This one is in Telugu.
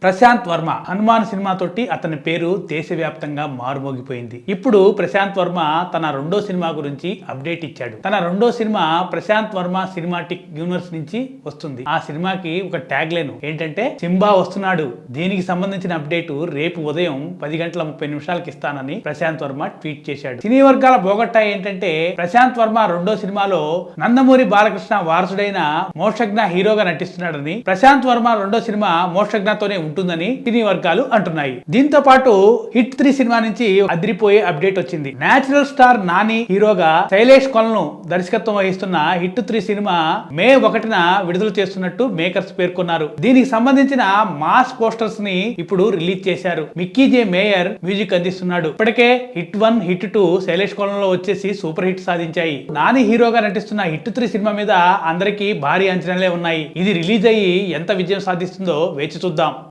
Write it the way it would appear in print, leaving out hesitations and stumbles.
ప్రశాంత్ వర్మ హనుమాన్ సినిమా తోటి అతని పేరు దేశవ్యాప్తంగా మారుమోగిపోయింది. ఇప్పుడు ప్రశాంత్ వర్మ తన రెండో సినిమా గురించి అప్డేట్ ఇచ్చాడు. తన రెండో cinema Prasanth Varma cinematic universe నుంచి వస్తుంది. ఆ సినిమాకి ఒక ట్యాగ్ లైన్ ఏంటంటే సింబా వస్తున్నాడు. దీనికి సంబంధించిన అప్డేట్ రేపు ఉదయం 10:30 ఇస్తానని ప్రశాంత్ వర్మ ట్వీట్ చేశాడు. సినీ వర్గాల బోగట్టా ఏంటంటే ప్రశాంత్ వర్మ రెండో సినిమాలో నందమూరి బాలకృష్ణ వారసుడైన మోక్షజ్ఞ హీరోగా నటిస్తున్నాడని, ప్రశాంత్ వర్మ రెండో సినిమా మోక్షజ్ఞతోనే ఉంటుందని సినీ వర్గాలు అంటున్నాయి. దీంతో పాటు హిట్ 3 సినిమా నుంచి అదిరిపోయే అప్డేట్ వచ్చింది. నేచురల్ స్టార్ నాని హీరోగా శైలేష్ కొలను దర్శకత్వం వహిస్తున్న హిట్ 3 సినిమా మే 1న విడుదల చేస్తున్నట్టు మేకర్స్ పేర్కొన్నారు. దీనికి సంబంధించిన మాస్ పోస్టర్స్ ని ఇప్పుడు రిలీజ్ చేశారు. మిక్కీ జే మేయర్ మ్యూజిక్ అందిస్తున్నాడు. ఇప్పటికే హిట్ 1, హిట్ 2 శైలేష్ కొలంలో వచ్చేసి సూపర్ హిట్ సాధించాయి. నాని హీరోగా నటిస్తున్న హిట్ 3 సినిమా మీద అందరికీ భారీ అంచనాలే ఉన్నాయి. ఇది రిలీజ్ అయ్యి ఎంత విజయం సాధిస్తుందో వేచి చూద్దాం.